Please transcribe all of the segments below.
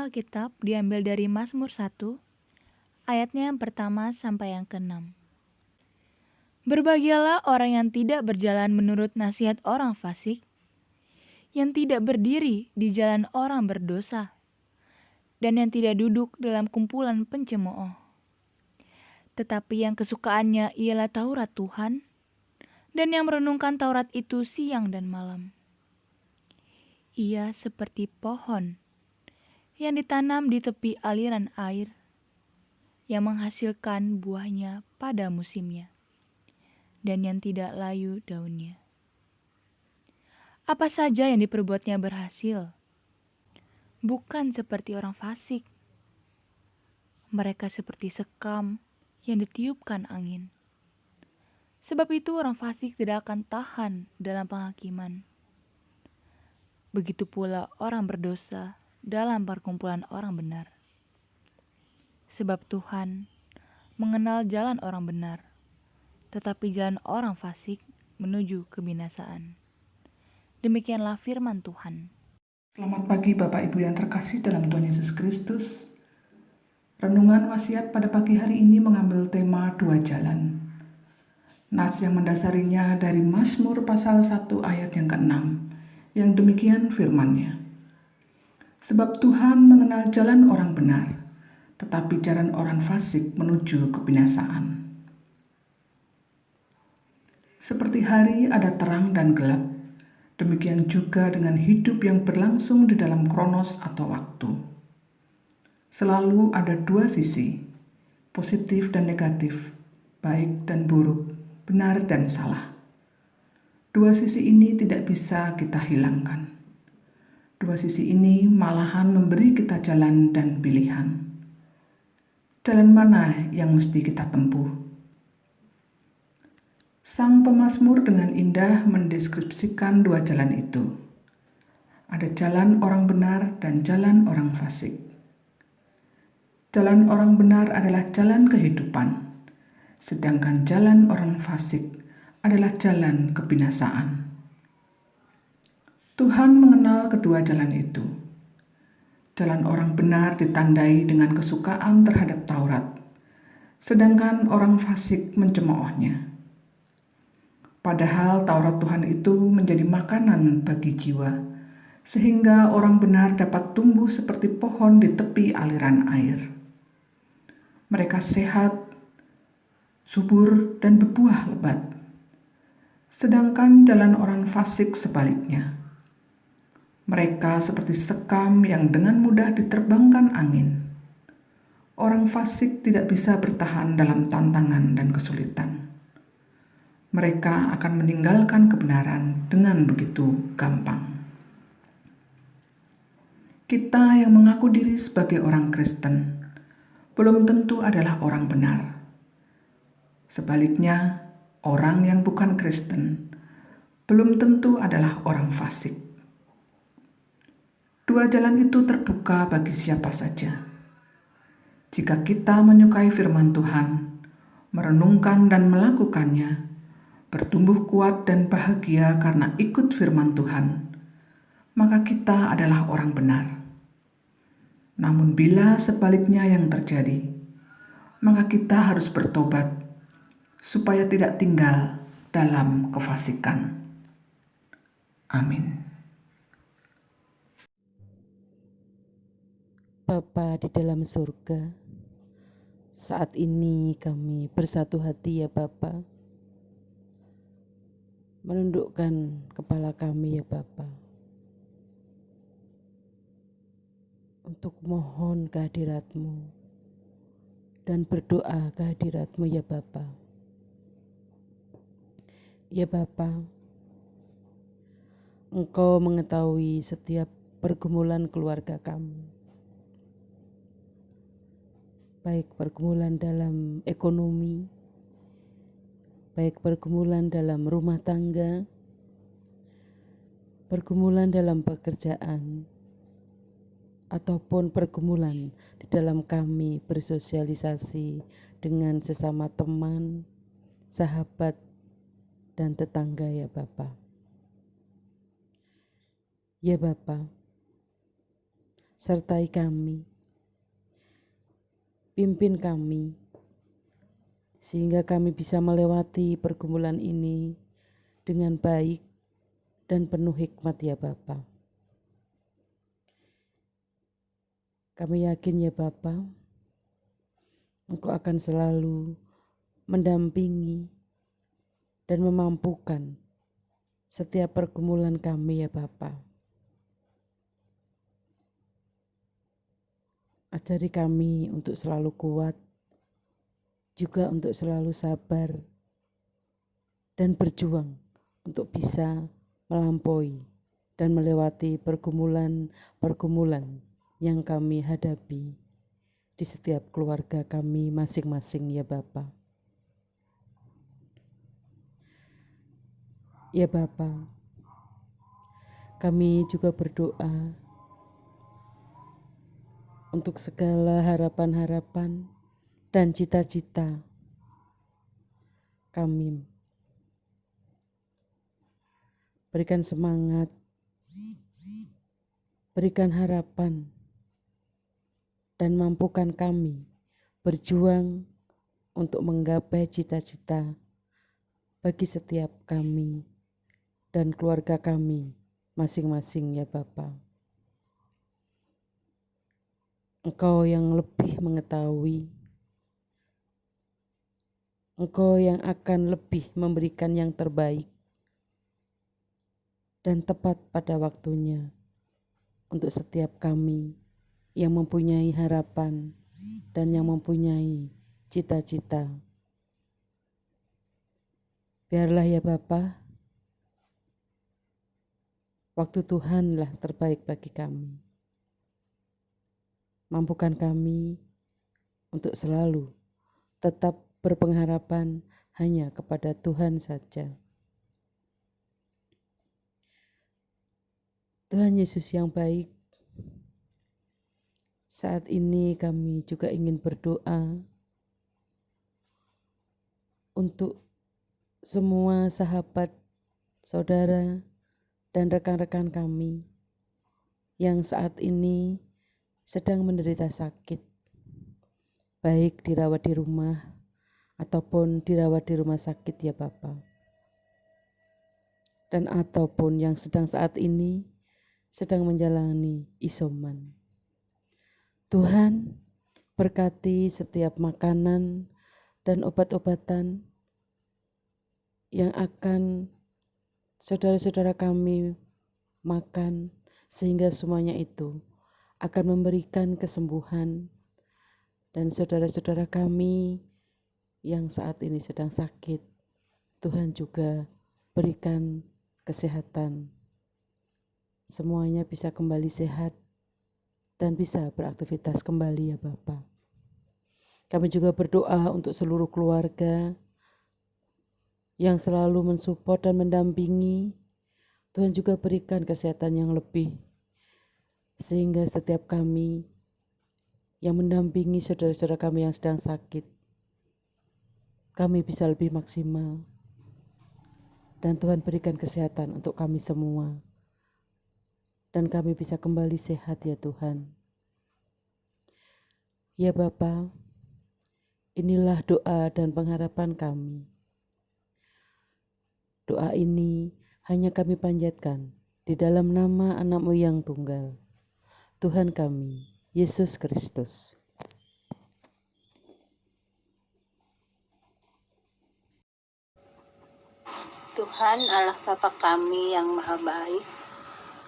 Alkitab diambil dari Mazmur 1, ayatnya yang pertama sampai yang ke-6. Berbahagialah orang yang tidak berjalan menurut nasihat orang fasik, yang tidak berdiri di jalan orang berdosa, dan yang tidak duduk dalam kumpulan pencemooh. Tetapi yang kesukaannya ialah Taurat Tuhan, dan yang merenungkan Taurat itu siang dan malam. Ia seperti pohon yang ditanam di tepi aliran air, yang menghasilkan buahnya pada musimnya, dan yang tidak layu daunnya. Apa saja yang diperbuatnya berhasil, bukan seperti orang fasik. Mereka seperti sekam yang ditiupkan angin. Sebab itu orang fasik tidak akan tahan dalam penghakiman. Begitu pula orang berdosa dalam perkumpulan orang benar. Sebab Tuhan mengenal jalan orang benar, tetapi jalan orang fasik menuju kebinasaan. Demikianlah firman Tuhan. Selamat pagi Bapak Ibu yang terkasih dalam Tuhan Yesus Kristus. Renungan wasiat pada pagi hari ini mengambil tema 2 jalan. Nas yang mendasarinya dari Mazmur pasal 1 ayat yang ke-6, yang demikian firman-Nya. Sebab Tuhan mengenal jalan orang benar, tetapi jalan orang fasik menuju kebinasaan. Seperti hari ada terang dan gelap, demikian juga dengan hidup yang berlangsung di dalam kronos atau waktu. Selalu ada dua sisi, positif dan negatif, baik dan buruk, benar dan salah. Dua sisi ini tidak bisa kita hilangkan. Dua sisi ini malahan memberi kita jalan dan pilihan. Jalan mana yang mesti kita tempuh? Sang pemazmur dengan indah mendeskripsikan dua jalan itu. Ada jalan orang benar dan jalan orang fasik. Jalan orang benar adalah jalan kehidupan, sedangkan jalan orang fasik adalah jalan kebinasaan. Tuhan mengenal kedua jalan itu. Jalan orang benar ditandai dengan kesukaan terhadap Taurat, sedangkan orang fasik mencemoohnya. Padahal Taurat Tuhan itu menjadi makanan bagi jiwa, sehingga orang benar dapat tumbuh seperti pohon di tepi aliran air. Mereka sehat, subur, dan berbuah lebat. Sedangkan jalan orang fasik sebaliknya. Mereka seperti sekam yang dengan mudah diterbangkan angin. Orang fasik tidak bisa bertahan dalam tantangan dan kesulitan. Mereka akan meninggalkan kebenaran dengan begitu gampang. Kita yang mengaku diri sebagai orang Kristen belum tentu adalah orang benar. Sebaliknya, orang yang bukan Kristen belum tentu adalah orang fasik. Dua jalan itu terbuka bagi siapa saja. Jika kita menyukai firman Tuhan, merenungkan dan melakukannya, bertumbuh kuat dan bahagia karena ikut firman Tuhan, maka kita adalah orang benar. Namun bila sebaliknya yang terjadi, maka kita harus bertobat supaya tidak tinggal dalam kefasikan. Amin. Bapa di dalam surga, saat ini kami bersatu hati ya Bapa, menundukkan kepala kami ya Bapa, untuk mohon kehadirat-Mu dan berdoa kehadirat-Mu ya Bapa. Ya Bapa, Engkau mengetahui setiap pergumulan keluarga kami, baik pergumulan dalam ekonomi, baik pergumulan dalam rumah tangga, pergumulan dalam pekerjaan, ataupun pergumulan di dalam kami bersosialisasi dengan sesama teman, sahabat, dan tetangga ya Bapa. Ya Bapa, sertai kami, pimpin kami, sehingga kami bisa melewati pergumulan ini dengan baik dan penuh hikmat ya Bapa. Kami yakin ya Bapa, Engkau akan selalu mendampingi dan memampukan setiap pergumulan kami ya Bapa. Ajari kami untuk selalu kuat, juga untuk selalu sabar dan berjuang untuk bisa melampaui dan melewati pergumulan-pergumulan yang kami hadapi di setiap keluarga kami masing-masing ya Bapa. Ya Bapa, kami juga berdoa untuk segala harapan-harapan dan cita-cita kami. Berikan semangat, berikan harapan, dan mampukan kami berjuang untuk menggapai cita-cita bagi setiap kami dan keluarga kami masing-masing ya Bapa. Engkau yang lebih mengetahui, Engkau yang akan lebih memberikan yang terbaik dan tepat pada waktunya untuk setiap kami yang mempunyai harapan dan yang mempunyai cita-cita. Biarlah ya Bapa, waktu Tuhanlah terbaik bagi kami. Mampukan kami untuk selalu tetap berpengharapan hanya kepada Tuhan saja. Tuhan Yesus yang baik, saat ini kami juga ingin berdoa untuk semua sahabat, saudara, dan rekan-rekan kami yang saat ini sedang menderita sakit, baik dirawat di rumah ataupun dirawat di rumah sakit ya Bapa. Dan ataupun yang sedang saat ini sedang menjalani isoman. Tuhan, berkati setiap makanan dan obat-obatan yang akan saudara-saudara kami makan, sehingga semuanya itu akan memberikan kesembuhan. Dan saudara-saudara kami yang saat ini sedang sakit, Tuhan juga berikan kesehatan. Semuanya bisa kembali sehat dan bisa beraktivitas kembali ya Bapa. Kami juga berdoa untuk seluruh keluarga yang selalu mensupport dan mendampingi. Tuhan juga berikan kesehatan yang lebih, sehingga setiap kami yang mendampingi saudara-saudara kami yang sedang sakit, kami bisa lebih maksimal. Dan Tuhan berikan kesehatan untuk kami semua. Dan kami bisa kembali sehat ya Tuhan. Ya Bapa, inilah doa dan pengharapan kami. Doa ini hanya kami panjatkan di dalam nama Anak-Mu yang tunggal, Tuhan kami, Yesus Kristus. Tuhan Allah Bapa kami yang maha baik,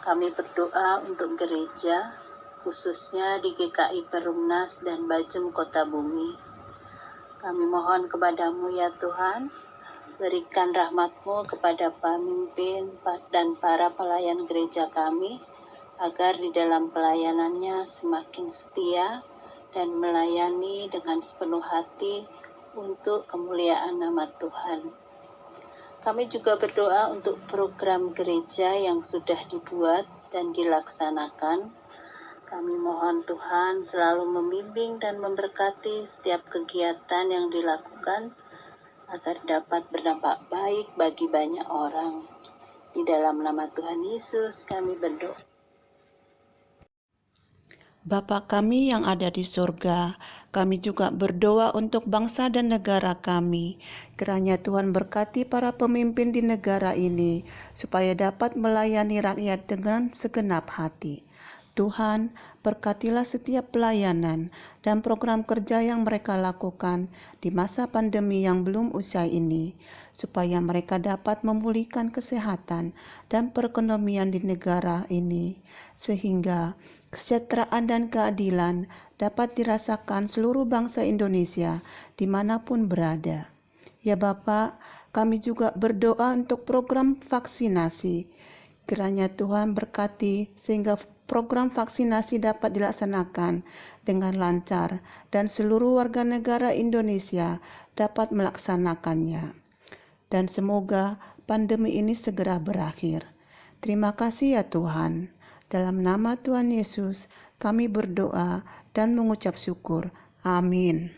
kami berdoa untuk gereja, khususnya di GKI Perumnas dan Bajem Kota Bumi. Kami mohon kepadamu ya Tuhan, berikan rahmat-Mu kepada pemimpin dan para pelayan gereja kami, agar di dalam pelayanannya semakin setia dan melayani dengan sepenuh hati untuk kemuliaan nama Tuhan. Kami juga berdoa untuk program gereja yang sudah dibuat dan dilaksanakan. Kami mohon Tuhan selalu membimbing dan memberkati setiap kegiatan yang dilakukan agar dapat berdampak baik bagi banyak orang. Di dalam nama Tuhan Yesus kami berdoa. Bapa kami yang ada di surga, kami juga berdoa untuk bangsa dan negara kami. Kiranya Tuhan berkati para pemimpin di negara ini, supaya dapat melayani rakyat dengan segenap hati. Tuhan, berkatilah setiap pelayanan dan program kerja yang mereka lakukan di masa pandemi yang belum usai ini, supaya mereka dapat memulihkan kesehatan dan perekonomian di negara ini, sehingga kesejahteraan dan keadilan dapat dirasakan seluruh bangsa Indonesia dimanapun berada. Ya Bapa, kami juga berdoa untuk program vaksinasi. Kiranya Tuhan berkati sehingga program vaksinasi dapat dilaksanakan dengan lancar dan seluruh warga negara Indonesia dapat melaksanakannya. Dan semoga pandemi ini segera berakhir. Terima kasih ya Tuhan. Dalam nama Tuhan Yesus, kami berdoa dan mengucap syukur. Amin.